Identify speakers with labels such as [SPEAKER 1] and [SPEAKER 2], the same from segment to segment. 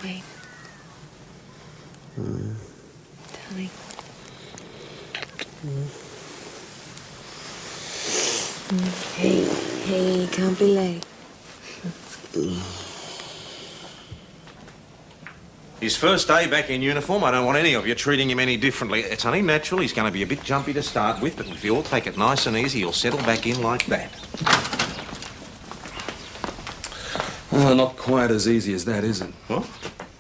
[SPEAKER 1] Wait. Darling. Hey, can't be late.
[SPEAKER 2] His first day back in uniform, I don't want any of you treating him any differently. It's only natural. He's going to be a bit jumpy to start with, but if you all take it nice and easy, he'll settle back in like that.
[SPEAKER 3] Oh, not quite as easy as that, is it?
[SPEAKER 2] What?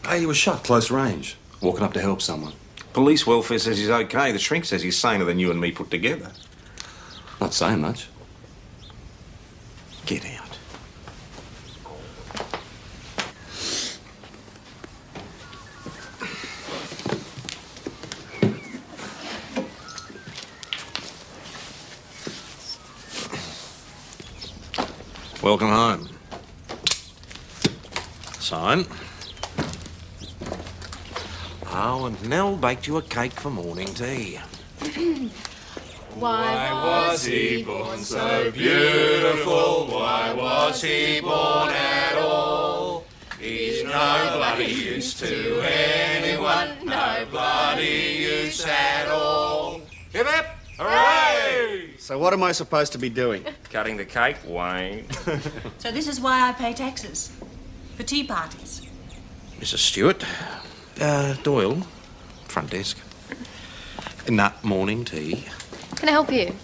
[SPEAKER 3] Hey, he was shot close range, walking up to help someone.
[SPEAKER 2] Police welfare says he's okay. The shrink says he's saner than you and me put together.
[SPEAKER 3] Not saying much.
[SPEAKER 2] Get out. Welcome home. Sign. Oh, and Nell baked you a cake for morning tea.
[SPEAKER 4] Why was he born so beautiful? Why was he born at all? He's no bloody use to anyone, no bloody use at all. Hip hip! Hooray!
[SPEAKER 5] So what am I supposed to be doing?
[SPEAKER 4] Cutting the cake, Wayne.
[SPEAKER 6] So this is why I pay taxes. For tea parties.
[SPEAKER 2] Mrs. Stewart. Doyle. Front desk. Nut morning tea.
[SPEAKER 7] Can I help you?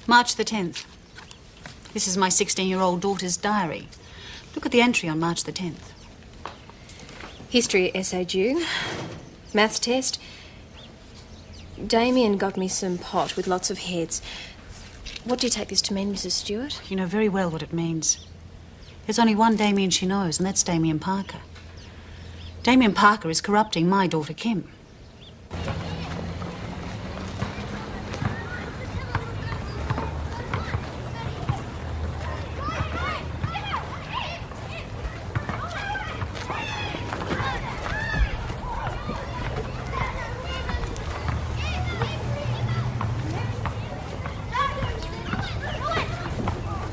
[SPEAKER 6] March the 10th. This is my 16-year-old daughter's diary. Look at the entry on March the 10th.
[SPEAKER 7] History essay due. Maths test. Damien got me some pot with lots of heads. What do you take this to mean, Mrs. Stewart?
[SPEAKER 6] You know very well what it means. There's only one Damien she knows, and that's Damien Parker. Damien Parker is corrupting my daughter, Kim.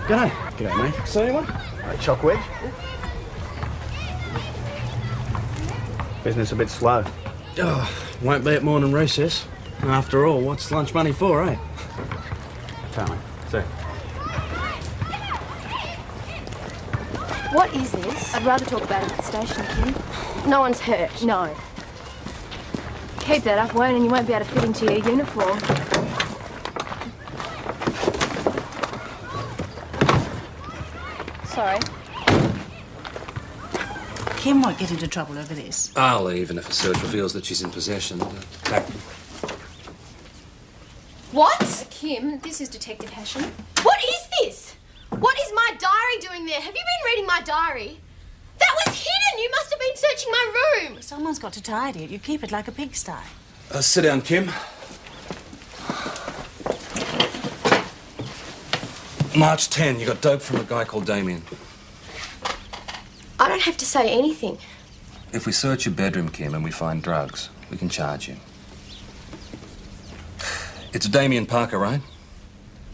[SPEAKER 5] G'day. G'day, mate. See anyone? Choc wedge? Business a bit slow.
[SPEAKER 8] Oh, won't be at morning recess. After all, what's lunch money for, eh?
[SPEAKER 5] Tell me. See.
[SPEAKER 7] What is this? I'd rather talk about it at the station, Kim. No one's hurt. No. Keep that up, Wayne, and you won't be able to fit into your uniform. Sorry.
[SPEAKER 6] Kim won't get into trouble over this.
[SPEAKER 3] I'll leave, even if a search reveals that she's in possession.
[SPEAKER 7] What? Kim, this is Detective Hasham. What is this? What is my diary doing there? Have you been reading my diary? That was hidden! You must have been searching my room!
[SPEAKER 6] Someone's got to tidy it. You keep it like a pigsty.
[SPEAKER 3] Sit down, Kim. March 10, you got dope from a guy called Damien.
[SPEAKER 7] I don't have to say anything.
[SPEAKER 3] If we search your bedroom, Kim, and we find drugs, we can charge you. It's Damien Parker, right?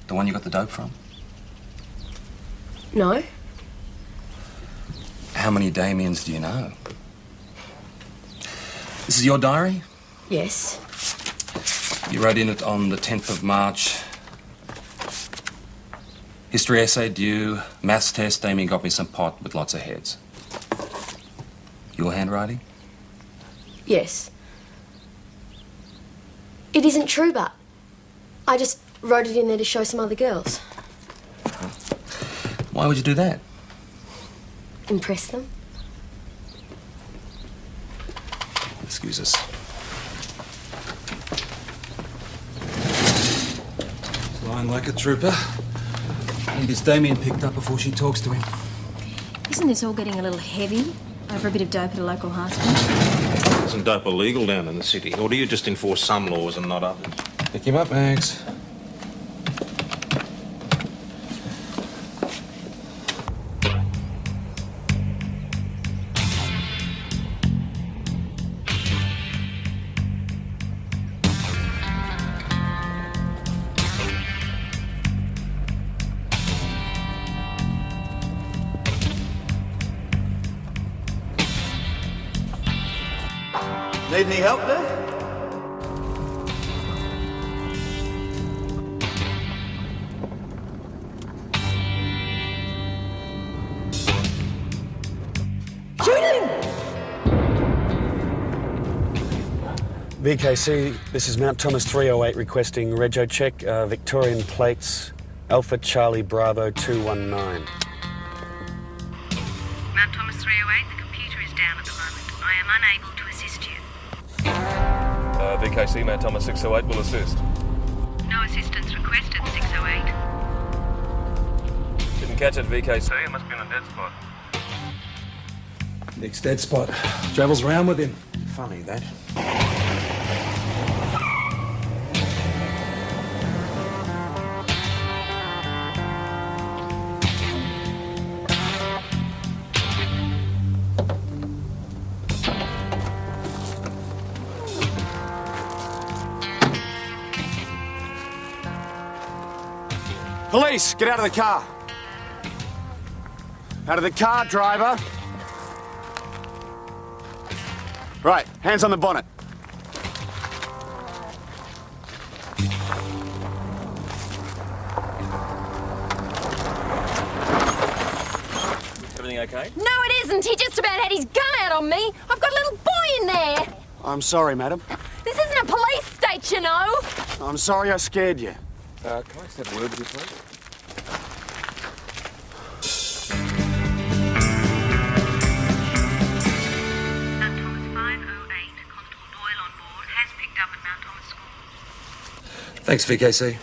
[SPEAKER 3] The one you got the dope from?
[SPEAKER 7] No.
[SPEAKER 3] How many Damiens do you know? This is your diary?
[SPEAKER 7] Yes.
[SPEAKER 3] You wrote in it on the 10th of March. History essay due, maths test, Damien got me some pot with lots of heads. Your handwriting?
[SPEAKER 7] Yes. It isn't true, but I just wrote it in there to show some other girls.
[SPEAKER 3] Why would you do that?
[SPEAKER 7] Impress them.
[SPEAKER 3] Excuse us. Lying like a trooper. Need his Damien picked up before she talks to him.
[SPEAKER 7] Isn't this all getting a little heavy over a bit of dope at a local hospital?
[SPEAKER 2] Isn't dope illegal down in the city? Or do you just enforce some laws and not others?
[SPEAKER 3] Pick him up, Max.
[SPEAKER 5] Need any help there? VKC, this is Mount Thomas 308 requesting rego check, Victorian plates, Alpha Charlie Bravo 219.
[SPEAKER 6] Mount Thomas 308, the computer is down at the moment. I am unable to assist you.
[SPEAKER 9] VKC, Mount Thomas 608 will assist.
[SPEAKER 6] No assistance requested, 608.
[SPEAKER 9] Didn't catch it, VKC. It must be in a dead spot.
[SPEAKER 8] Nick's dead spot. Travels round with him.
[SPEAKER 2] Funny, that.
[SPEAKER 5] Police, get out of the car. Out of the car, driver. Right, hands on the bonnet.
[SPEAKER 9] Everything okay?
[SPEAKER 7] No, it isn't. He just about had his gun out on me. I've got a little boy in there.
[SPEAKER 5] I'm sorry, madam.
[SPEAKER 7] This isn't a police state, you know.
[SPEAKER 5] I'm sorry I scared you.
[SPEAKER 9] Can I just have a word with you, please?
[SPEAKER 6] Mount Thomas 508, Constable Doyle on board, has picked up at Mount Thomas School.
[SPEAKER 3] Thanks, VKC.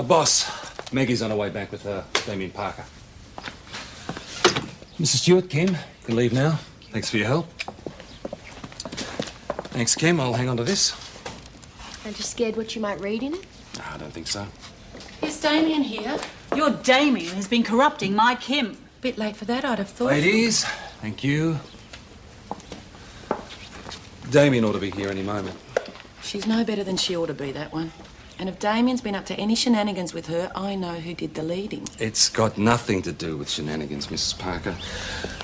[SPEAKER 3] Boss, Maggie's on her way back with Damien Parker. Mrs. Stewart, Kim, you can leave now. Thanks for your help. Thanks, Kim. I'll hang on to this.
[SPEAKER 7] Aren't you scared what you might read in it?
[SPEAKER 3] No, I don't think so.
[SPEAKER 10] Is Damien here?
[SPEAKER 6] Your Damien has been corrupting my Kim.
[SPEAKER 10] Bit late for that, I'd have thought.
[SPEAKER 3] Ladies, thank you. Damien ought to be here any moment.
[SPEAKER 10] She's no better than she ought to be, that one. And if Damien's been up to any shenanigans with her, I know who did the leading.
[SPEAKER 3] It's got nothing to do with shenanigans, Mrs. Parker.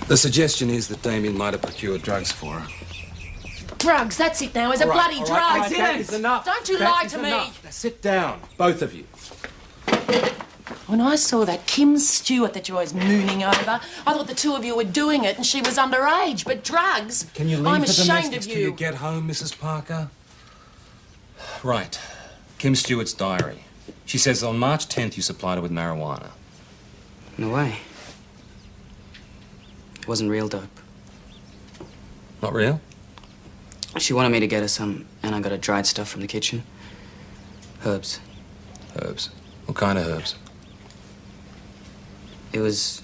[SPEAKER 3] The suggestion is that Damien might have procured drugs for her.
[SPEAKER 10] Drugs, that's it now, is a bloody drug.
[SPEAKER 8] All right, that is enough.
[SPEAKER 10] Don't you
[SPEAKER 8] That
[SPEAKER 10] lie
[SPEAKER 8] is
[SPEAKER 10] to me.
[SPEAKER 8] enough. Now sit down, both of you.
[SPEAKER 10] When I saw that Kim Stewart that you're always mooning over, I thought the two of you were doing it and she was underage. But drugs?
[SPEAKER 3] Can you leave
[SPEAKER 10] I'm
[SPEAKER 3] the
[SPEAKER 10] ashamed
[SPEAKER 3] domestics
[SPEAKER 10] of
[SPEAKER 3] till you
[SPEAKER 10] you.
[SPEAKER 3] get home, Mrs. Parker? Right. Kim Stewart's diary. She says on March 10th you supplied her with marijuana.
[SPEAKER 11] No way. It wasn't real dope.
[SPEAKER 3] Not real?
[SPEAKER 11] She wanted me to get her some, and I got her dried stuff from the kitchen. Herbs.
[SPEAKER 3] Herbs. What kind of herbs?
[SPEAKER 11] It was,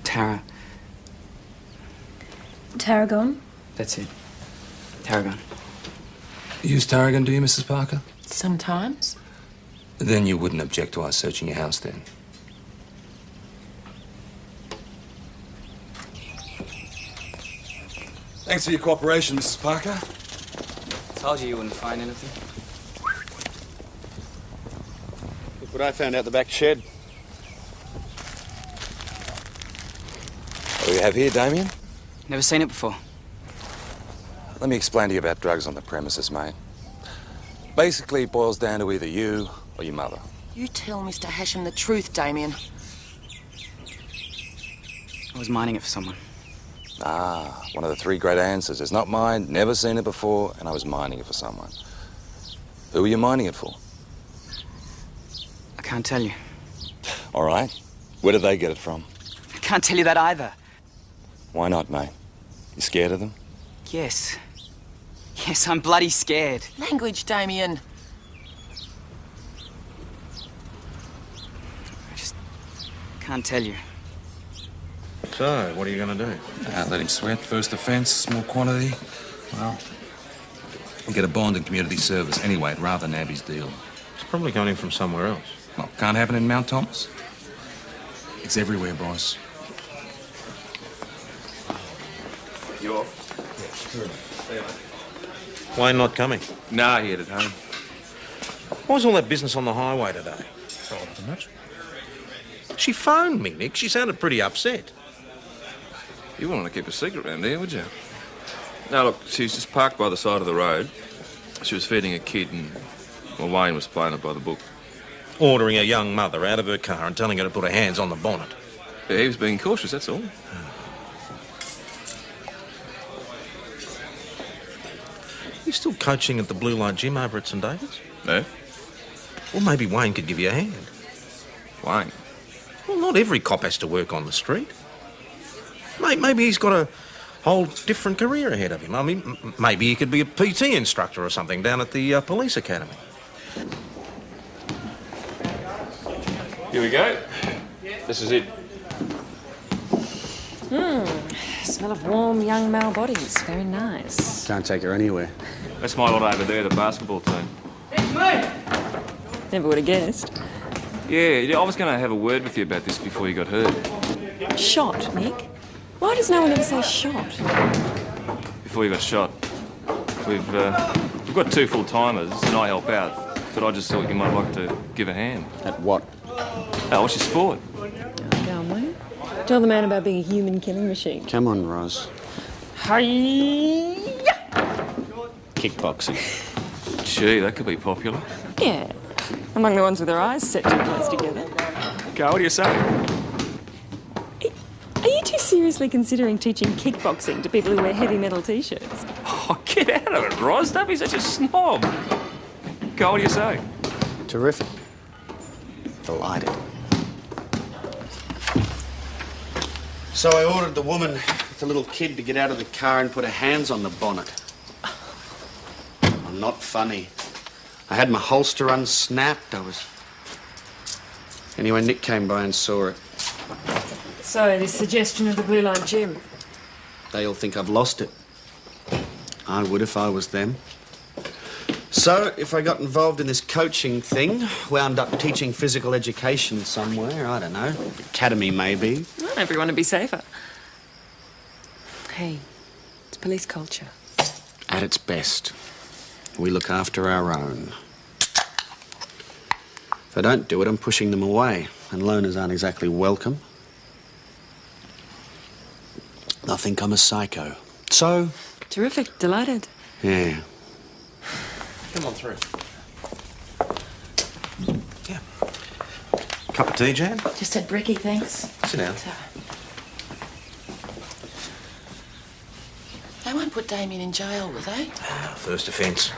[SPEAKER 11] Tara.
[SPEAKER 7] Tarragon?
[SPEAKER 11] That's it. Tarragon.
[SPEAKER 3] You use tarragon, do you, Mrs. Parker?
[SPEAKER 10] Sometimes.
[SPEAKER 3] Then you wouldn't object to us searching your house then. Thanks for your cooperation, Mrs. Parker.
[SPEAKER 11] Told you wouldn't find anything.
[SPEAKER 5] Look what I found out the back shed.
[SPEAKER 3] What do we have here, Damien?
[SPEAKER 11] Never seen it before.
[SPEAKER 3] Let me explain to you about drugs on the premises, mate. Basically, it boils down to either you or your mother.
[SPEAKER 10] You tell Mr. Hashem the truth, Damien.
[SPEAKER 11] I was mining it for someone.
[SPEAKER 3] Ah, one of the three great answers. It's not mine, never seen it before, and I was mining it for someone. Who were you mining it for?
[SPEAKER 11] I can't tell you.
[SPEAKER 3] All right. Where did they get it from?
[SPEAKER 11] I can't tell you that either.
[SPEAKER 3] Why not, mate? You scared of them?
[SPEAKER 11] Yes. Yes, I'm bloody scared.
[SPEAKER 10] Language, Damien.
[SPEAKER 11] I just can't tell you.
[SPEAKER 2] So, what are you going to do?
[SPEAKER 3] Let him sweat. First offence, small quantity. Well, we'll get a bond in community service anyway. I'd rather nab his deal.
[SPEAKER 2] It's probably coming from somewhere else.
[SPEAKER 3] Well, can't happen in Mount Thomas. It's everywhere, boss.
[SPEAKER 9] You off? Yeah, sure.
[SPEAKER 2] Wayne not coming?
[SPEAKER 9] Nah, he headed home.
[SPEAKER 2] What was all that business on the highway today?
[SPEAKER 9] Oh, nothing much.
[SPEAKER 2] She phoned me, Nick. She sounded pretty upset.
[SPEAKER 9] You wouldn't want to keep a secret around here, would you? No, look, she's just parked by the side of the road. She was feeding a kid and, well, Wayne was playing it by the book.
[SPEAKER 2] Ordering a young mother out of her car and telling her to put her hands on the bonnet.
[SPEAKER 9] Yeah, he was being cautious, that's all.
[SPEAKER 2] You still coaching at the Blue Light Gym over at St David's?
[SPEAKER 9] No?
[SPEAKER 2] Well, maybe Wayne could give you a hand.
[SPEAKER 9] Wayne?
[SPEAKER 2] Well, not every cop has to work on the street. Maybe he's got a whole different career ahead of him. I mean, maybe he could be a PT instructor or something down at the police academy.
[SPEAKER 9] Here we go. This is it.
[SPEAKER 1] Smell of warm young male bodies. Very nice.
[SPEAKER 5] Can't take her anywhere.
[SPEAKER 9] That's my lot over there, the basketball team.
[SPEAKER 1] Never would have guessed.
[SPEAKER 9] Yeah, I was going to have a word with you about this before you got hurt.
[SPEAKER 1] Shot, Nick? Why does no one ever say shot?
[SPEAKER 9] Before you got shot. We've got 2 full-timers and I help out, but I just thought you might like to give a hand.
[SPEAKER 5] At what?
[SPEAKER 9] What's your sport?
[SPEAKER 1] Go on, Wayne. Tell the man about being a human killing machine.
[SPEAKER 5] Come on, Roz.
[SPEAKER 1] Hi-ya!
[SPEAKER 5] Kickboxing.
[SPEAKER 9] Gee, that could be popular.
[SPEAKER 1] Yeah. Among the ones with their eyes set too close together.
[SPEAKER 9] Go, what do you say?
[SPEAKER 1] Are you two seriously considering teaching kickboxing to people who wear heavy metal t-shirts?
[SPEAKER 9] Oh, get out of it, Roz. Don't be such a snob. Go, what do you say?
[SPEAKER 5] Terrific. Delighted. So I ordered the woman with the little kid to get out of the car and put her hands on the bonnet. I'm not funny. I had my holster unsnapped. Anyway, Nick came by and saw it.
[SPEAKER 1] So, this suggestion of the Blue Light Gym.
[SPEAKER 5] They all think I've lost it. I would if I was them. So, if I got involved in this coaching thing, wound up teaching physical education somewhere, I don't know, academy maybe.
[SPEAKER 1] Well, everyone would be safer. Hey, it's police culture.
[SPEAKER 5] At its best, we look after our own. If I don't do it, I'm pushing them away, and loners aren't exactly welcome. They'll think I'm a psycho. So...
[SPEAKER 1] Terrific, delighted.
[SPEAKER 5] Yeah.
[SPEAKER 2] Come on through. Yeah. Cup of tea, Jan?
[SPEAKER 10] Just had brekkie, thanks.
[SPEAKER 2] Sit down.
[SPEAKER 10] They won't put Damien in jail, will they?
[SPEAKER 2] First offence.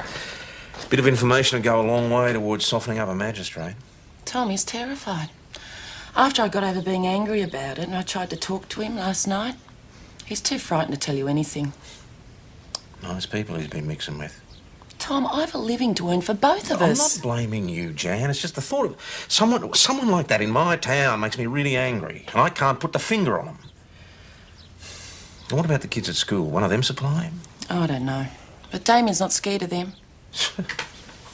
[SPEAKER 2] A bit of information would go a long way towards softening up a magistrate.
[SPEAKER 10] Tommy's terrified. After I got over being angry about it and I tried to talk to him last night, he's too frightened to tell you anything.
[SPEAKER 2] Nice people he's been mixing with.
[SPEAKER 10] Tom, I've a living to earn for both of us.
[SPEAKER 2] I'm not blaming you, Jan. It's just the thought of someone like that in my town makes me really angry, and I can't put the finger on them. What about the kids at school? One of them supply him?
[SPEAKER 10] Oh, I don't know. But Damien's not scared of them.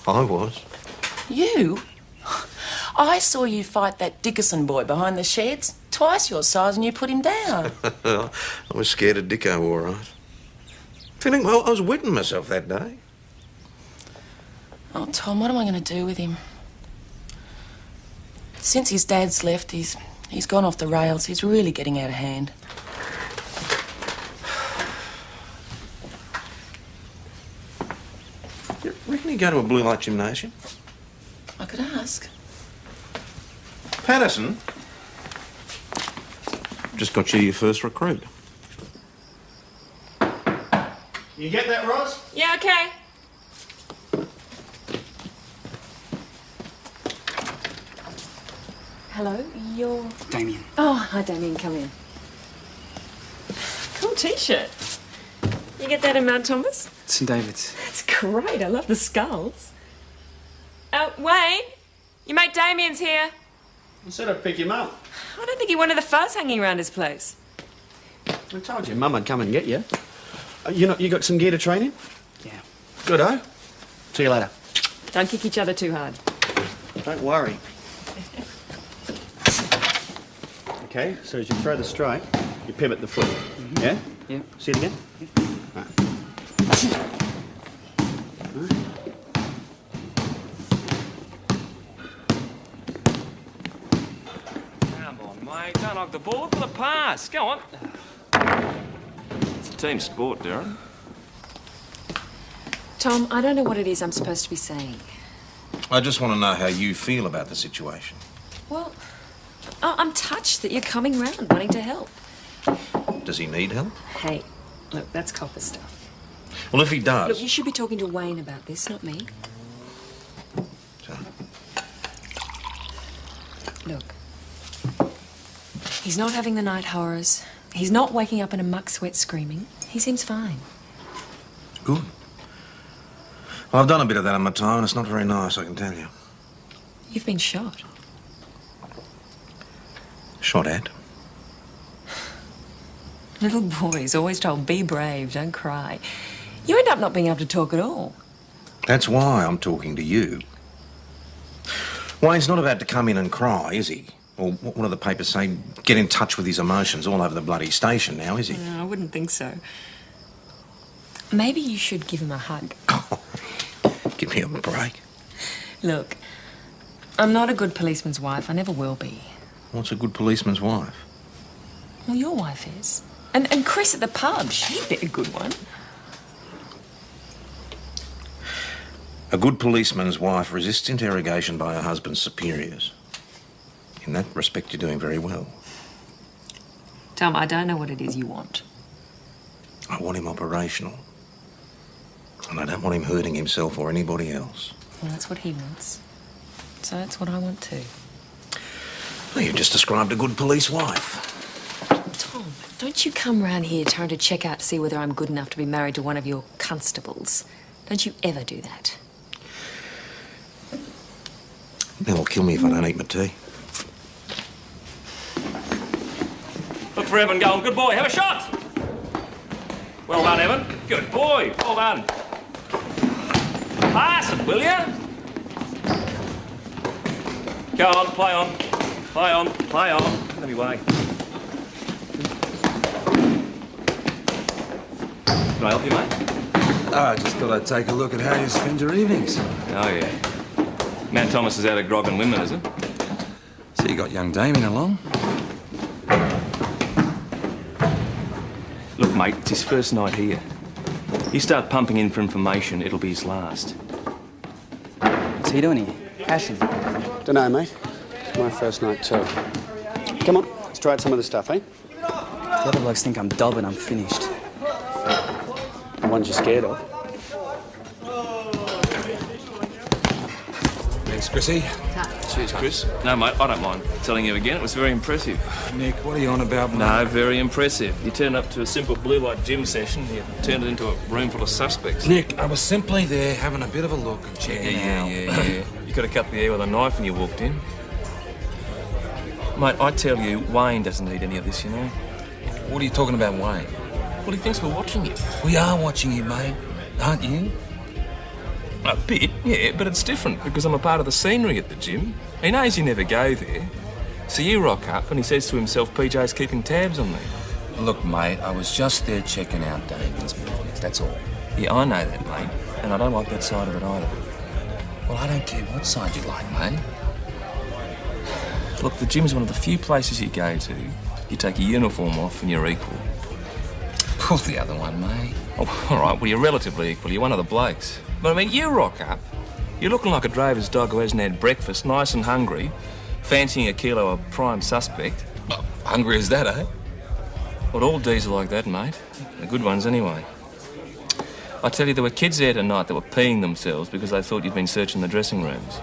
[SPEAKER 2] I was.
[SPEAKER 10] You? I saw you fight that Dickerson boy behind the sheds. Twice your size and you put him down.
[SPEAKER 2] I was scared of Dicko, all right. Feeling well, I was wetting myself that day.
[SPEAKER 10] Oh, Tom, what am I going to do with him? Since his dad's left, he's gone off the rails. He's really getting out of hand.
[SPEAKER 2] You reckon he'd go to a blue light gymnasium?
[SPEAKER 10] I could ask.
[SPEAKER 2] Patterson? Just got you your first recruit.
[SPEAKER 5] You get that, Roz?
[SPEAKER 1] Yeah, okay. Hello, you're...
[SPEAKER 11] Damien.
[SPEAKER 1] Oh, hi, Damien, come in. Cool t-shirt. You get that in Mount Thomas?
[SPEAKER 11] St David's.
[SPEAKER 1] That's great, I love the skulls. Wayne, your mate Damien's here.
[SPEAKER 5] I said I'd pick him up.
[SPEAKER 1] I don't think he wanted the fuzz hanging around his place.
[SPEAKER 5] I told you, Mum, I'd come and get you. You got some gear to train in?
[SPEAKER 11] Yeah.
[SPEAKER 5] Good-o. See you later.
[SPEAKER 1] Don't kick each other too hard.
[SPEAKER 5] Don't worry. Okay, so as you throw the strike, you pivot the foot. Mm-hmm. Yeah?
[SPEAKER 11] Yeah.
[SPEAKER 5] See it again? Yeah. Right.
[SPEAKER 9] Come mate. Don't knock the ball. Look for the pass. Go on. It's a team sport, Darren.
[SPEAKER 1] Tom, I don't know what it is I'm supposed to be saying.
[SPEAKER 2] I just want to know how you feel about the situation.
[SPEAKER 1] Well, I'm touched that you're coming round wanting to help.
[SPEAKER 2] Does he need help?
[SPEAKER 1] Hey, look, that's copper stuff.
[SPEAKER 2] Well, if he does...
[SPEAKER 1] Look, you should be talking to Wayne about this, not me. Look, he's not having the night horrors. He's not waking up in a muck sweat screaming. He seems fine.
[SPEAKER 2] Good. Well, I've done a bit of that in my time, and it's not very nice, I can tell you.
[SPEAKER 1] You've been shot.
[SPEAKER 2] Shot at?
[SPEAKER 1] Little boys always told, be brave, don't cry. You end up not being able to talk at all.
[SPEAKER 2] That's why I'm talking to you. Wayne's not about to come in and cry, is he? Or what do the papers say? Get in touch with his emotions all over the bloody station now, is he?
[SPEAKER 1] No, I wouldn't think so. Maybe you should give him a hug.
[SPEAKER 2] Give me a break.
[SPEAKER 1] Look, I'm not a good policeman's wife. I never will be.
[SPEAKER 2] What's a good policeman's wife?
[SPEAKER 1] Well, your wife is. And Chris at the pub, she'd be a good one.
[SPEAKER 2] A good policeman's wife resists interrogation by her husband's superiors. In that respect, you're doing very well.
[SPEAKER 1] Tom, I don't know what it is you want.
[SPEAKER 2] I want him operational. And I don't want him hurting himself or anybody else.
[SPEAKER 1] Well, that's what he wants. So that's what I want too.
[SPEAKER 2] Well, you just described a good police wife.
[SPEAKER 1] Tom, don't you come round here trying to check out to see whether I'm good enough to be married to one of your constables. Don't you ever do that.
[SPEAKER 2] That'll kill me if I don't eat my tea.
[SPEAKER 9] Look for Evan going. Good boy. Have a shot. Well done, Evan. Good boy. Well done. Pass it, will ya? Go on, play on. Play on, play on. Get me way. Can I help you, mate?
[SPEAKER 3] I just thought I'd take a look at how you spend your evenings.
[SPEAKER 9] Oh, yeah. Mount Thomas is out of grog and women, is it?
[SPEAKER 3] So you got young Damien along?
[SPEAKER 9] Look, mate, it's his first night here. You start pumping in for information, it'll be his last.
[SPEAKER 11] What's he doing here? Ashing?
[SPEAKER 5] Dunno, mate. It's my first night too. Come on, let's try out some of the stuff, eh?
[SPEAKER 11] The other blokes think I'm dull, but I'm finished.
[SPEAKER 5] The ones you're scared of.
[SPEAKER 3] Thanks, Chrissy.
[SPEAKER 9] Cheers, Chris. No, mate, I don't mind telling you again. It was very impressive.
[SPEAKER 3] Nick, what are you on about, mate?
[SPEAKER 9] No, very impressive. You turned up to a simple blue light gym session, you turned it into a room full of suspects.
[SPEAKER 3] Nick, I was simply there having a bit of a look and checking out.
[SPEAKER 9] Yeah. You could have cut the air with a knife when you walked in. Mate, I tell you, Wayne doesn't need any of this, you know.
[SPEAKER 3] What are you talking about, Wayne?
[SPEAKER 9] Well, he thinks we're watching him.
[SPEAKER 3] We are watching you, mate. Aren't you?
[SPEAKER 9] A bit, yeah, but it's different because I'm a part of the scenery at the gym. He knows you never go there. So you rock up and he says to himself, PJ's keeping tabs on me.
[SPEAKER 3] Look, mate, I was just there checking out Damien's movements, that's all.
[SPEAKER 9] Yeah, I know that, mate, and I don't like that side of it either.
[SPEAKER 3] Well, I don't care what side you like, mate.
[SPEAKER 9] Look, the gym's one of the few places you go to. You take your uniform off and you're equal.
[SPEAKER 3] Pull the other one, mate.
[SPEAKER 9] Oh, all right, well, you're relatively equal. You're one of the blokes. But, I mean, you rock up. You're looking like a drover's dog who hasn't had breakfast, nice and hungry, fancying a kilo of prime suspect.
[SPEAKER 3] Well, hungry as that, eh?
[SPEAKER 9] Well, all D's are like that, mate. The good ones, anyway. I tell you, there were kids there tonight that were peeing themselves because they thought you'd been searching the dressing rooms.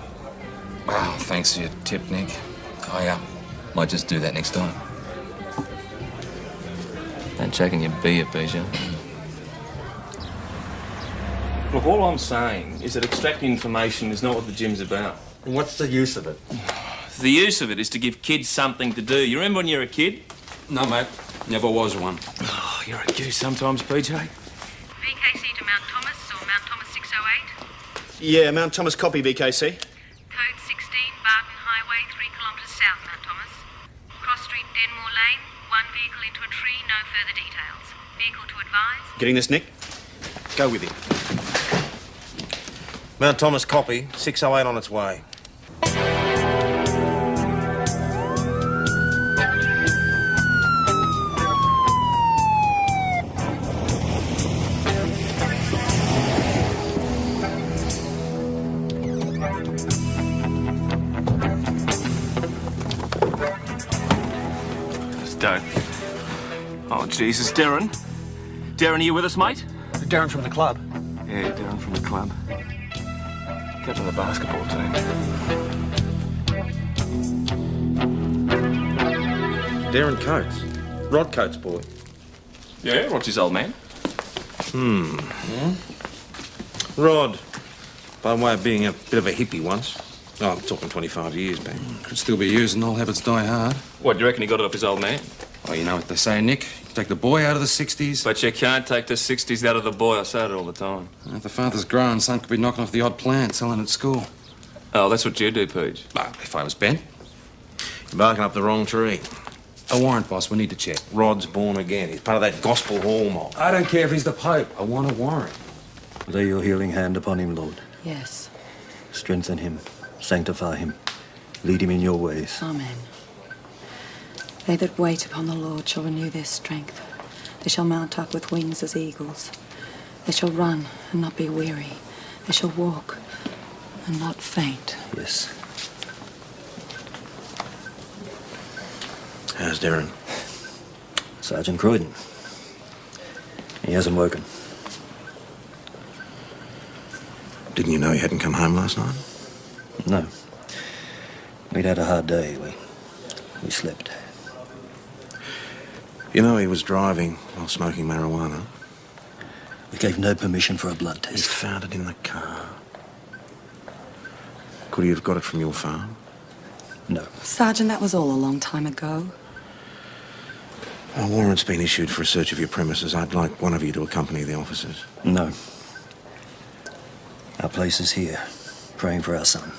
[SPEAKER 3] Well, thanks for your tip, Nick. I might just do that next time.
[SPEAKER 9] Don't chucking your beer, PJ. Look, all I'm saying is that extracting information is not what the gym's about.
[SPEAKER 5] What's the use of it?
[SPEAKER 9] The use of it is to give kids something to do. You remember when you were a kid?
[SPEAKER 3] No, mate. Never was one.
[SPEAKER 9] Oh, you're a goose sometimes, PJ.
[SPEAKER 12] VKC to Mount Thomas or Mount Thomas 608?
[SPEAKER 5] Yeah, Mount Thomas copy, VKC.
[SPEAKER 12] Code 16, Barton Highway, 3 kilometres south, Mount Thomas. Cross Street, Denmore Lane, one vehicle into a tree, no further details. Vehicle to advise.
[SPEAKER 5] Getting this, Nick? Go with him.
[SPEAKER 2] Mount Thomas copy, 608 on its way.
[SPEAKER 9] don't. Oh, Jesus. Darren? Darren, are you with us, mate?
[SPEAKER 5] Darren from the club.
[SPEAKER 9] Yeah, Darren from the club. Captain of the basketball team.
[SPEAKER 2] Darren Coates. Rod Coates' boy.
[SPEAKER 9] Yeah, what's his old man?
[SPEAKER 2] Rod, by way of being a bit of a hippie once. Oh, I'm talking 25 years back.
[SPEAKER 3] Could still be used and old habits die hard.
[SPEAKER 9] What, do you reckon he got it off his old man?
[SPEAKER 3] Oh, you know what they say, Nick. Take the boy out of the 60s.
[SPEAKER 9] But you can't take the 60s out of the boy. I say it all the time.
[SPEAKER 3] If the father's growing, son could be knocking off the odd plant selling at school.
[SPEAKER 9] Oh, that's what you do, Pooch.
[SPEAKER 3] Well, if I was Ben.
[SPEAKER 2] You're barking up the wrong tree.
[SPEAKER 3] A warrant, boss. We need to check.
[SPEAKER 2] Rod's born again. He's part of that gospel hall mob.
[SPEAKER 3] I don't care if he's the Pope. I want a warrant.
[SPEAKER 13] Lay your healing hand upon him, Lord.
[SPEAKER 6] Yes.
[SPEAKER 13] Strengthen him. Sanctify him. Lead him in your ways.
[SPEAKER 6] Amen. They that wait upon the Lord shall renew their strength. They shall mount up with wings as eagles. They shall run and not be weary. They shall walk and not faint.
[SPEAKER 13] Yes.
[SPEAKER 2] How's Darren?
[SPEAKER 13] Sergeant Croydon. He hasn't woken.
[SPEAKER 2] Didn't you know he hadn't come home last night?
[SPEAKER 13] No. We'd had a hard day. We slept.
[SPEAKER 2] You know he was driving while smoking marijuana.
[SPEAKER 13] We gave no permission for a blood
[SPEAKER 2] He
[SPEAKER 13] test.
[SPEAKER 2] found it in the car. Could he have got it from your farm?
[SPEAKER 13] No.
[SPEAKER 6] Sergeant, that was all a long time ago.
[SPEAKER 2] A warrant's been issued for a search of your premises. I'd like one of you to accompany the officers.
[SPEAKER 13] No. Our place is here, praying for our son.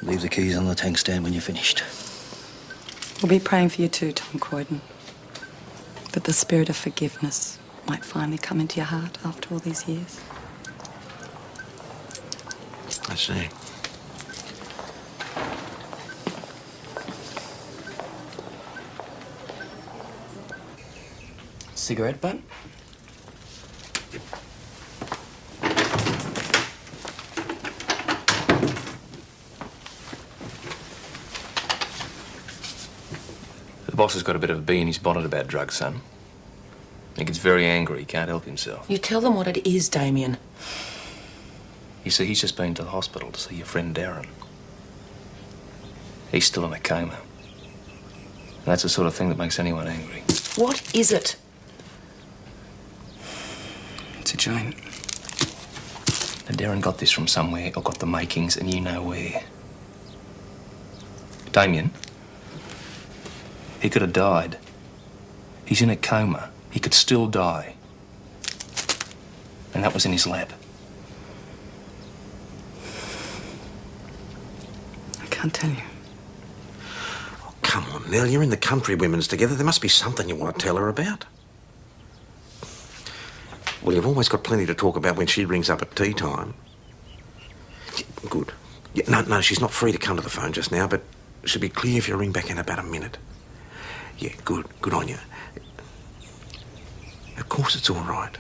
[SPEAKER 13] Leave the keys on the tank stand when you're finished.
[SPEAKER 6] We'll be praying for you too, Tom Croydon. That the spirit of forgiveness might finally come into your heart after all these years.
[SPEAKER 2] I see.
[SPEAKER 11] Cigarette butt?
[SPEAKER 9] The boss has got a bit of a bee in his bonnet about drugs, son. He gets very angry. He can't help himself.
[SPEAKER 10] You tell them what it is, Damien.
[SPEAKER 9] You see, he's just been to the hospital to see your friend Darren. He's still in a coma. And that's the sort of thing that makes anyone angry.
[SPEAKER 10] What is it?
[SPEAKER 11] It's a joint.
[SPEAKER 9] And Darren got this from somewhere, or got the makings, and you know where. Damien, he could have died. He's in a coma. He could still die. And that was in his lap.
[SPEAKER 6] I can't tell you.
[SPEAKER 2] Oh, come on, Nell. You're in the country women's together. There must be something you want to tell her about. Well, you've always got plenty to talk about when she rings up at tea time. Good. Yeah, no, she's not free to come to the phone just now, but she'll be clear if you ring back in about a minute. Yeah, good. Good on you. Of course it's all right.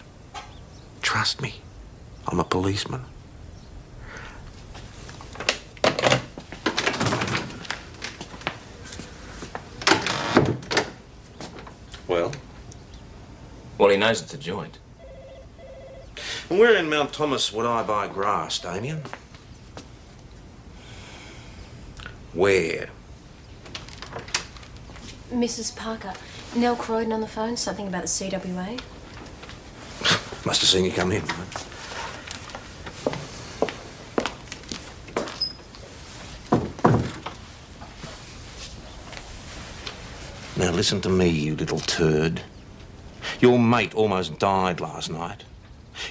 [SPEAKER 2] Trust me. I'm a policeman. Well?
[SPEAKER 9] Well, he knows it's a joint.
[SPEAKER 2] And where in Mount Thomas would I buy grass, Damien? Where?
[SPEAKER 7] Mrs. Parker, Nell Croydon on the phone, something about the CWA.
[SPEAKER 2] Must have seen you come in. Now listen to me, you little turd. Your mate almost died last night.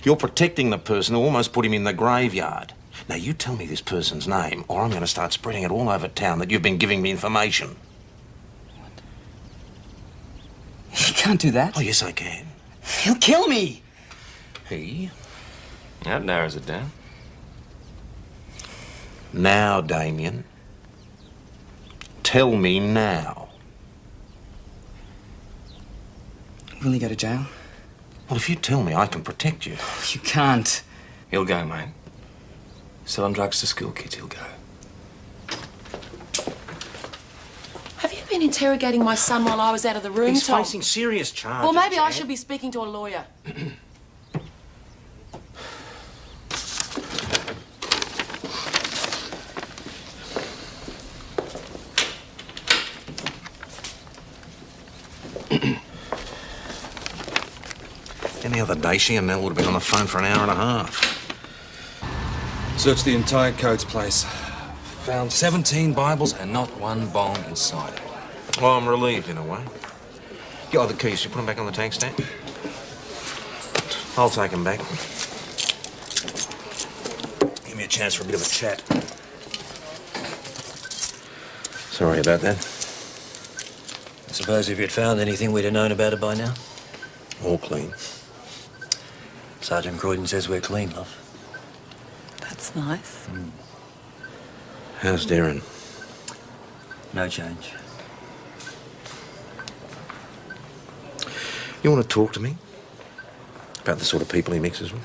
[SPEAKER 2] You're protecting the person who almost put him in the graveyard. Now you tell me this person's name, or I'm going to start spreading it all over town that you've been giving me information.
[SPEAKER 11] You can't do that.
[SPEAKER 2] Oh, yes, I can.
[SPEAKER 11] He'll kill me.
[SPEAKER 2] He?
[SPEAKER 9] That narrows it down.
[SPEAKER 2] Now, Damien. Tell me now.
[SPEAKER 11] Will he go to jail?
[SPEAKER 2] Well, if you tell me, I can protect you.
[SPEAKER 11] You can't.
[SPEAKER 9] He'll go, mate. Selling drugs to school kids, he'll go.
[SPEAKER 10] been interrogating my son while I was out of the room,
[SPEAKER 2] He's
[SPEAKER 10] Tom.
[SPEAKER 2] facing serious charges.
[SPEAKER 10] Well, maybe I
[SPEAKER 2] Jan.
[SPEAKER 10] should be speaking to a lawyer.
[SPEAKER 2] Any other day, she and Nell would have been on the phone for an hour and a half.
[SPEAKER 3] Searched the entire code's place. Found 17 Bibles and not one bong inside.
[SPEAKER 2] Well, I'm relieved in a way. Get the keys. You put them back on the tank stand? I'll take them back. Give me a chance for a bit of a chat. Sorry about that.
[SPEAKER 13] I suppose if you'd found anything, we'd have known about it by now.
[SPEAKER 2] All clean.
[SPEAKER 13] Sergeant Croydon says we're clean, love.
[SPEAKER 6] That's nice.
[SPEAKER 2] How's Darren?
[SPEAKER 13] No change.
[SPEAKER 2] You want to talk to me? About the sort of people he mixes with?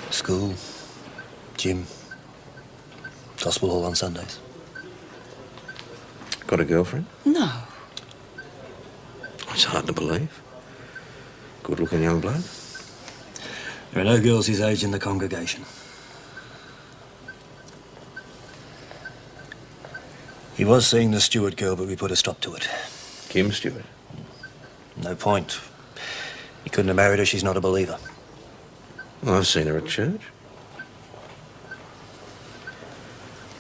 [SPEAKER 13] School, gym, gospel hall on Sundays.
[SPEAKER 2] Got a girlfriend?
[SPEAKER 6] No.
[SPEAKER 2] It's hard to believe. Good-looking young bloke.
[SPEAKER 13] There are no girls his age in the congregation. He was seeing the Stewart girl, but we put a stop to it.
[SPEAKER 2] Kim Stewart?
[SPEAKER 13] No point. He couldn't have married her. She's not a believer.
[SPEAKER 2] Well, I've seen her at church.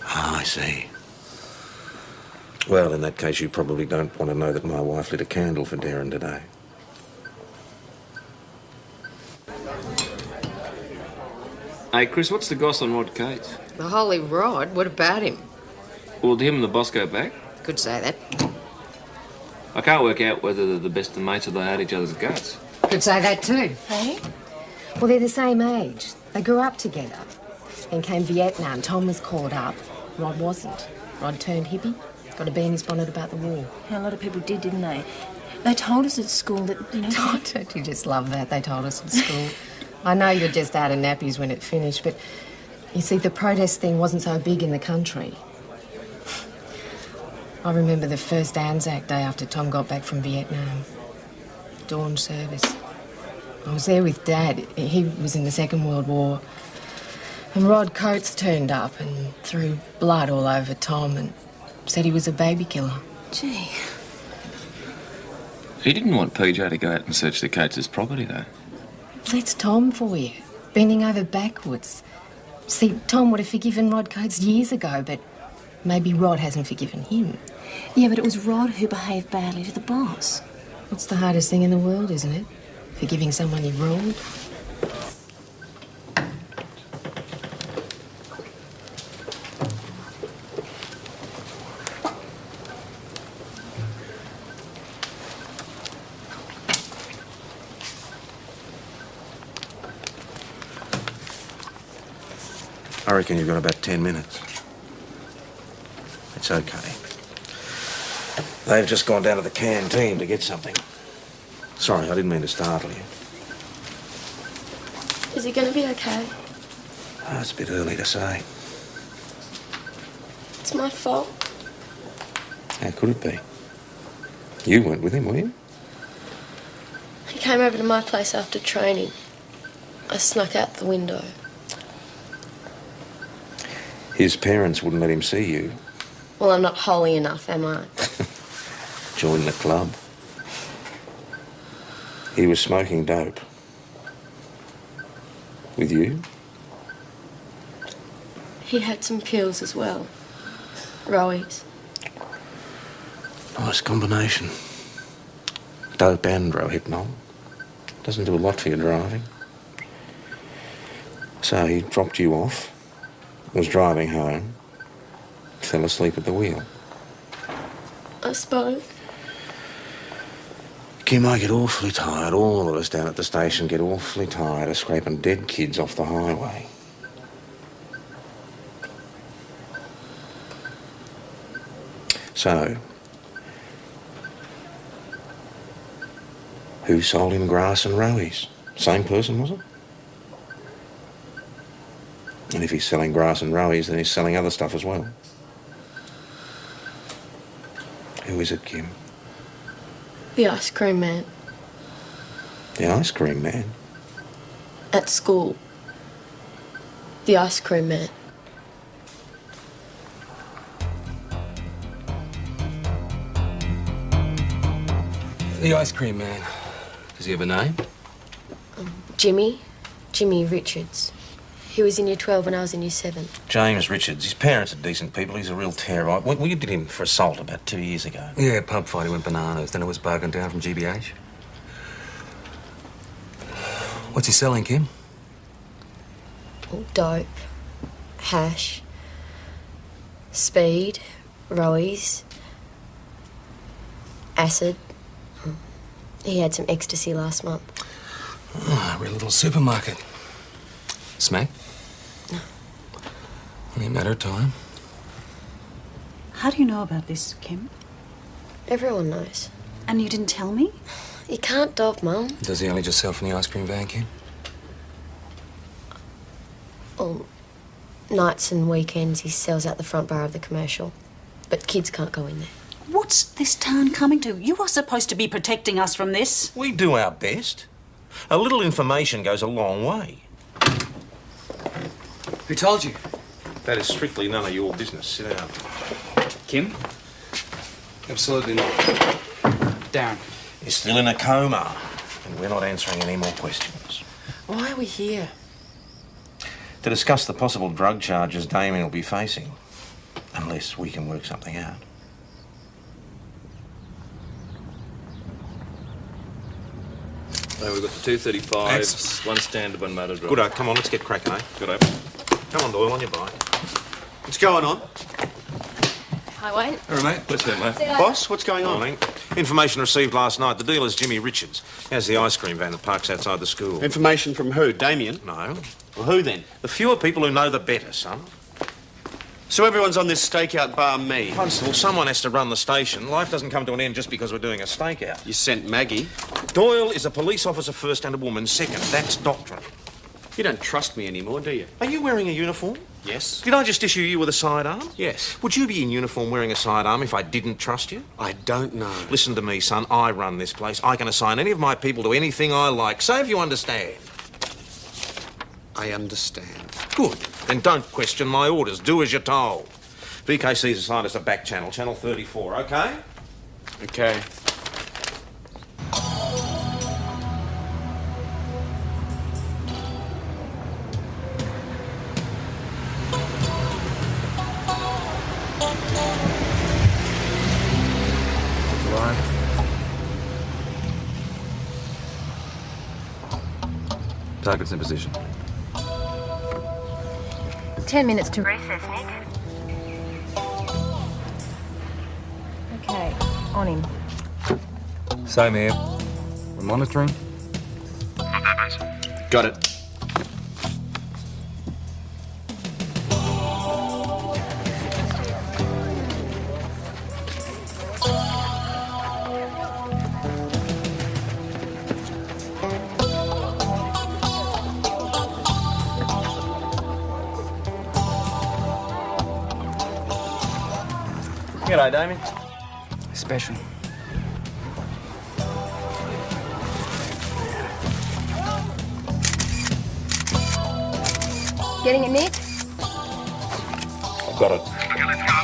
[SPEAKER 2] Ah, I see. Well, in that case, you probably don't want to know that my wife lit a candle for Darren today.
[SPEAKER 9] Hey, Chris, what's the goss on Rod Cates?
[SPEAKER 14] The holy rod? What about him?
[SPEAKER 9] Well, did him and the boss go back?
[SPEAKER 14] Could say that.
[SPEAKER 9] I can't work out whether they're the best of mates or they hate each other's guts.
[SPEAKER 14] Could say that too.
[SPEAKER 7] Hey? Well, they're the same age. They grew up together. Then came Vietnam. Tom was called up. Rod wasn't. Rod turned hippie. Got a bee in his bonnet about the war.
[SPEAKER 15] A lot of people did, didn't they? They told us at school that, you know...
[SPEAKER 7] Oh, don't you just love that? They told us at school. I know you're just out of nappies when it finished, but you see, the protest thing wasn't so big in the country. I remember the first Anzac Day after Tom got back from Vietnam. Dawn service. I was there with Dad. He was in the Second World War. And Rod Coates turned up and threw blood all over Tom and said he was a baby killer.
[SPEAKER 15] Gee.
[SPEAKER 9] He didn't want PJ to go out and search the Cates' property, though.
[SPEAKER 7] That's Tom for you, bending over backwards. See, Tom would have forgiven Rod Coates years ago, but maybe Rod hasn't forgiven him.
[SPEAKER 15] Yeah, but it was Rod who behaved badly to the boss.
[SPEAKER 7] What's the hardest thing in the world, isn't it? Forgiving someone you wronged.
[SPEAKER 2] I reckon you've got about 10 minutes. It's okay. They've just gone down to the canteen to get something. Sorry, I didn't mean to startle you.
[SPEAKER 15] Is he going to be okay?
[SPEAKER 2] Oh, it's a bit early to say.
[SPEAKER 15] It's my fault.
[SPEAKER 2] How could it be? You went with him, were you?
[SPEAKER 15] He came over to my place after training. I snuck out the window.
[SPEAKER 2] His parents wouldn't let him see you.
[SPEAKER 15] Well, I'm not holy enough, am I?
[SPEAKER 2] Join the club. He was smoking dope. With you?
[SPEAKER 15] He had some pills as well. Rowies.
[SPEAKER 2] Nice combination. Dope and rohypnol. Doesn't do a lot for your driving. So he dropped you off, was driving home, fell asleep at the wheel.
[SPEAKER 15] I suppose.
[SPEAKER 2] Kim, I get awfully tired. All of us down at the station get awfully tired of scraping dead kids off the highway. So, who sold him grass and rowies? Same person, was it? And if he's selling grass and rowies, then he's selling other stuff as well. Who is it, Kim?
[SPEAKER 15] The ice cream man.
[SPEAKER 2] The ice cream man?
[SPEAKER 15] At school. The ice cream man.
[SPEAKER 8] The ice cream man. Does he have a name?
[SPEAKER 15] Jimmy Richards. He was in year 12 when I was in year 7.
[SPEAKER 2] James Richards. His parents are decent people. He's a real terror. We did him for assault about 2 years ago.
[SPEAKER 8] Yeah, pub fight. He went bananas. Then it was bargained down from GBH. What's he selling, Kim?
[SPEAKER 15] Dope. Hash. Speed. Rowies. Acid. He had some ecstasy last month.
[SPEAKER 8] Oh, a real little supermarket. Smack?
[SPEAKER 15] No.
[SPEAKER 8] Only a matter of time.
[SPEAKER 16] How do you know about this, Kim?
[SPEAKER 15] Everyone knows.
[SPEAKER 16] And you didn't tell me?
[SPEAKER 15] You can't dob, Mum.
[SPEAKER 8] Does he only just sell from the ice cream van, Kim?
[SPEAKER 15] Oh, nights and weekends he sells out the front bar of the commercial. But kids can't go in there.
[SPEAKER 16] What's this town coming to? You are supposed to be protecting us from this.
[SPEAKER 2] We do our best. A little information goes a long way.
[SPEAKER 11] Who told you?
[SPEAKER 2] That is strictly none of your business. Sit down.
[SPEAKER 11] Kim?
[SPEAKER 8] Absolutely not.
[SPEAKER 11] Darren.
[SPEAKER 2] You're still in a coma, and we're not answering any more questions.
[SPEAKER 10] Why are we here?
[SPEAKER 2] To discuss the possible drug charges Damien will be facing, unless we can work something out.
[SPEAKER 9] So we've got the 235s, one stand-up, one motor drive.
[SPEAKER 2] Good, come on, let's get cracking, eh?
[SPEAKER 9] Good,
[SPEAKER 2] Come on, Doyle, on your bike.
[SPEAKER 5] What's going on?
[SPEAKER 15] Hi, Wayne.
[SPEAKER 8] All right, mate.
[SPEAKER 9] Let's go, mate.
[SPEAKER 5] Boss, what's going on?
[SPEAKER 2] Morning. Information received last night. The dealer's Jimmy Richards. Has the ice cream van that parks outside the school.
[SPEAKER 5] Information from who? Damien?
[SPEAKER 2] No.
[SPEAKER 5] Well, who then?
[SPEAKER 2] The fewer people who know, the better, son.
[SPEAKER 5] So everyone's on this stakeout bar me.
[SPEAKER 2] Constable, someone has to run the station. Life doesn't come to an end just because we're doing a stakeout.
[SPEAKER 5] You sent Maggie.
[SPEAKER 2] Doyle is a police officer first and a woman second. That's doctrine.
[SPEAKER 5] You don't trust me anymore, do you?
[SPEAKER 2] Are you wearing a uniform?
[SPEAKER 5] Yes.
[SPEAKER 2] Did I just issue you with a sidearm?
[SPEAKER 5] Yes.
[SPEAKER 2] Would you be in uniform wearing a sidearm if I didn't trust you?
[SPEAKER 5] I don't know.
[SPEAKER 2] Listen to me, son. I run this place. I can assign any of my people to anything I like. Say if you understand.
[SPEAKER 5] I understand.
[SPEAKER 2] Good. Then don't question my orders. Do as you're told. VKC's assigned us a back channel, channel 34, OK?
[SPEAKER 5] OK.
[SPEAKER 9] Target's in position.
[SPEAKER 12] 10 minutes to recess, Nick. Okay, on him.
[SPEAKER 9] Same here. We're monitoring.
[SPEAKER 12] Not that, mate.
[SPEAKER 5] Got it. G'day, Damien.
[SPEAKER 11] Special.
[SPEAKER 12] Getting it, Nick?
[SPEAKER 2] I've got it.
[SPEAKER 12] Okay, let's go.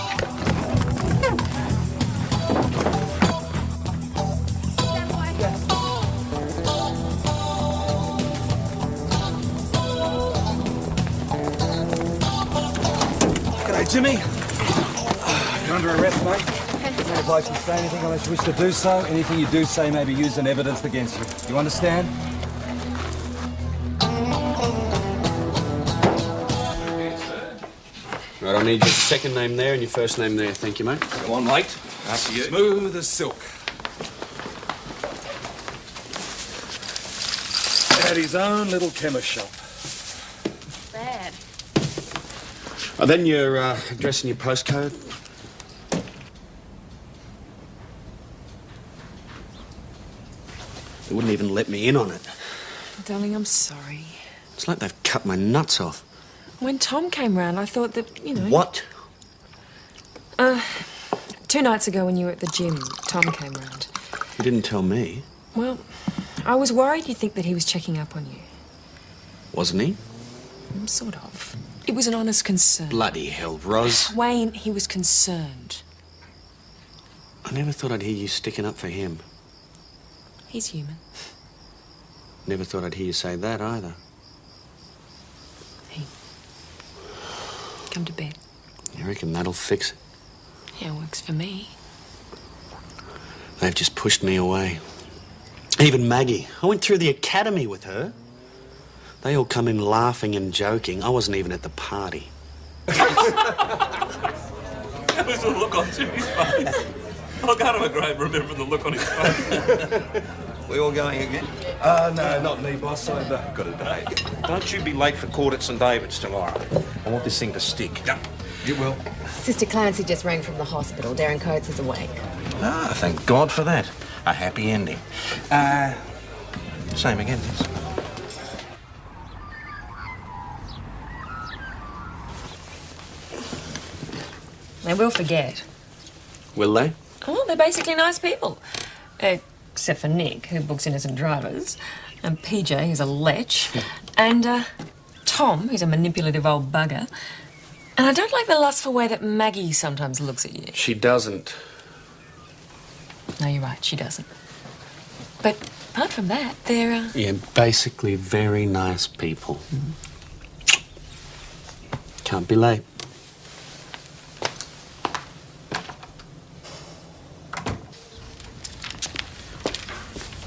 [SPEAKER 17] G'day, Jimmy. You're under arrest, mate. Not obliged to say anything unless you wish to do so. Anything you do say may be used in evidence against you. You understand?
[SPEAKER 5] Right, I need your second name there and your first name there. Thank you, mate.
[SPEAKER 9] Go on, mate. After you.
[SPEAKER 17] Smooth as silk. Had his own little chemist shop.
[SPEAKER 12] Bad.
[SPEAKER 5] Then your address and your postcode. They wouldn't even let me in on it.
[SPEAKER 1] Darling, I'm sorry.
[SPEAKER 5] It's like they've cut my nuts off.
[SPEAKER 1] When Tom came round, I thought that, you know...
[SPEAKER 5] What?
[SPEAKER 1] 2 nights ago when you were at the gym, Tom came round.
[SPEAKER 5] You didn't tell me.
[SPEAKER 1] Well, I was worried you'd think that he was checking up on you.
[SPEAKER 5] Wasn't he?
[SPEAKER 1] Sort of. It was an honest concern.
[SPEAKER 5] Bloody hell, Ros.
[SPEAKER 1] Wayne, he was concerned.
[SPEAKER 5] I never thought I'd hear you sticking up for him.
[SPEAKER 1] He's human.
[SPEAKER 5] Never thought I'd hear you say that either.
[SPEAKER 1] Hey, come to bed.
[SPEAKER 5] You reckon that'll fix it?
[SPEAKER 1] Yeah, it works for me.
[SPEAKER 5] They've just pushed me away. Even Maggie. I went through the academy with her. They all come in laughing and joking. I wasn't even at the party.
[SPEAKER 9] That was the look on Jimmy's face. I can't regret remembering the look on his face.
[SPEAKER 2] We all going again?
[SPEAKER 17] No, not me, boss. I've got a date.
[SPEAKER 2] Don't you be late for court at St David's tomorrow. I want this thing to stick.
[SPEAKER 17] Yep, it will.
[SPEAKER 7] Sister Clancy just rang from the hospital. Darren Coates is awake.
[SPEAKER 2] Ah, thank God for that. A happy ending. Same again, yes.
[SPEAKER 1] They will forget.
[SPEAKER 5] Will they?
[SPEAKER 1] Oh, they're basically nice people. Except for Nick, who books innocent drivers, and PJ, who's a lech, and Tom, who's a manipulative old bugger. And I don't like the lustful way that Maggie sometimes looks at you.
[SPEAKER 5] She doesn't.
[SPEAKER 1] No, you're right, she doesn't. But apart from that, they're...
[SPEAKER 5] Yeah, basically very nice people. Can't be late.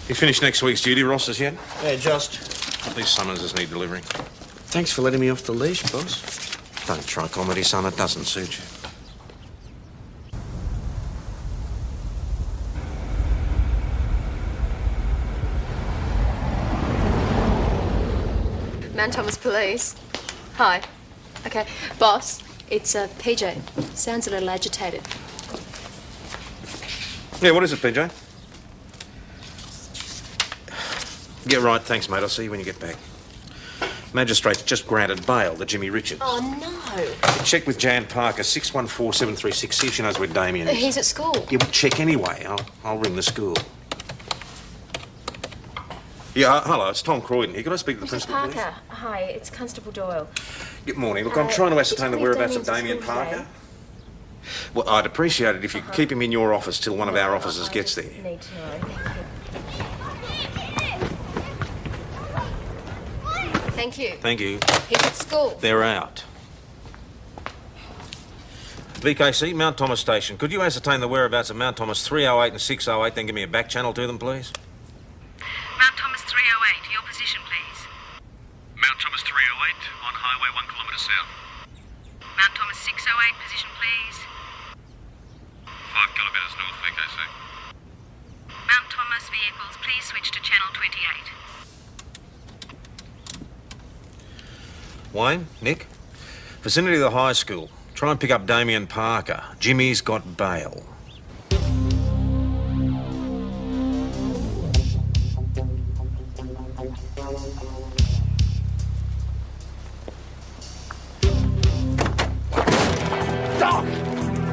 [SPEAKER 2] You finished next week's duty rosters yet?
[SPEAKER 5] Yeah, just.
[SPEAKER 2] These summonses need delivering.
[SPEAKER 5] Thanks for letting me off the leash, boss.
[SPEAKER 2] Don't try comedy, son. It doesn't suit you.
[SPEAKER 15] Mount Thomas Police. Hi. Okay, boss, it's PJ. Sounds a little agitated.
[SPEAKER 2] Yeah, what is it, PJ? Get right, thanks, mate. I'll see you when you get back. Magistrate's just granted bail to Jimmy Richards.
[SPEAKER 15] Oh, no.
[SPEAKER 2] Check with Jan Parker, 614-736. See if she knows where Damien is.
[SPEAKER 15] He's at school.
[SPEAKER 2] Yeah, well, check anyway. I'll ring the school. Yeah, hello, it's Tom Croydon here. Could I speak to the
[SPEAKER 15] Mrs.
[SPEAKER 2] principal,
[SPEAKER 15] Parker. Hi, it's Constable Doyle.
[SPEAKER 2] Good morning. Look, I'm trying to ascertain the
[SPEAKER 15] did we
[SPEAKER 2] whereabouts of
[SPEAKER 15] Damien's
[SPEAKER 2] Damien
[SPEAKER 15] school
[SPEAKER 2] Parker.
[SPEAKER 15] today?
[SPEAKER 2] Well, I'd appreciate it if you could keep him in your office till one of our officers gets there.
[SPEAKER 15] Need to know. Thank you.
[SPEAKER 2] Thank you.
[SPEAKER 15] He's at school.
[SPEAKER 2] They're out. VKC, Mount Thomas Station. Could you ascertain the whereabouts of Mount Thomas 308 and 608, then give me a back channel to them, please?
[SPEAKER 12] Mount Thomas 308, your position, please.
[SPEAKER 18] Mount Thomas 308 on Highway 1 kilometre south.
[SPEAKER 12] Mount Thomas 608, position, please.
[SPEAKER 18] 5 kilometres north, VKC.
[SPEAKER 12] Mount Thomas vehicles, please switch to channel 28.
[SPEAKER 2] Wayne, Nick, vicinity of the high school. Try and pick up Damien Parker. Jimmy's got bail.
[SPEAKER 19] Stop!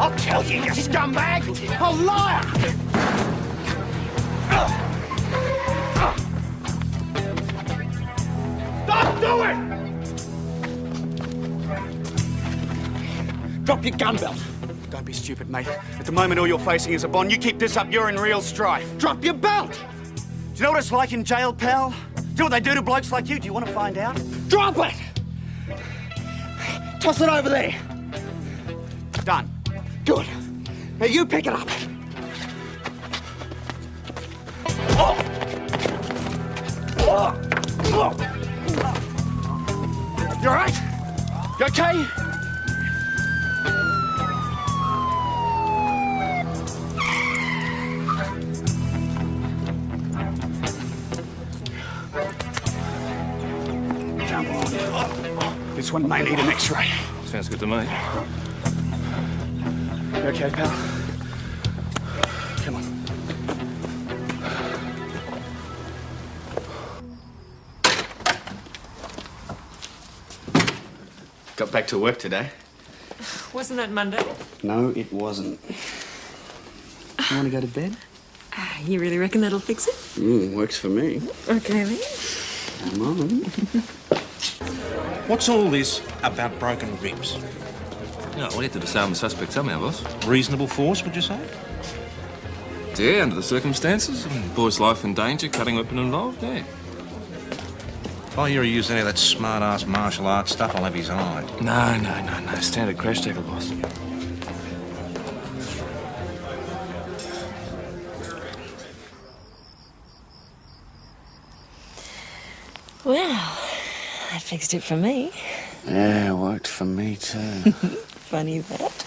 [SPEAKER 19] I'll tell you, you scumbag! A liar! Don't do it! Drop your gun belt.
[SPEAKER 5] Don't be stupid, mate. At the moment, all you're facing is a bond. You keep this up, you're in real strife.
[SPEAKER 19] Drop your belt!
[SPEAKER 5] Do you know what it's like in jail, pal? Do you know what they do to blokes like you? Do you want to find out?
[SPEAKER 19] Drop it! Toss it over there.
[SPEAKER 5] Done.
[SPEAKER 19] Good. Now you pick it up. Oh. Oh. Oh. You all right? You okay?
[SPEAKER 5] Come on. This one may need an X-ray.
[SPEAKER 9] Sounds good to me.
[SPEAKER 5] You okay, pal? Come on. Got back to work today.
[SPEAKER 1] Wasn't that Monday?
[SPEAKER 5] No, it wasn't. Want to go to bed?
[SPEAKER 1] You really reckon that'll fix it?
[SPEAKER 5] Works for me.
[SPEAKER 1] Okay, then.
[SPEAKER 5] Come on.
[SPEAKER 2] What's all this about broken ribs?
[SPEAKER 9] No, we had to disarm the suspect somehow, boss.
[SPEAKER 2] Reasonable force, would you say?
[SPEAKER 9] Yeah, under the circumstances. I mean, boy's life in danger, cutting weapon involved, yeah.
[SPEAKER 2] If I hear he used any of that smart-ass martial arts stuff, I'll have his hide.
[SPEAKER 9] No. Standard crash tackle, boss.
[SPEAKER 1] Well, that fixed it for me.
[SPEAKER 5] Yeah, worked for me too.
[SPEAKER 1] Funny that.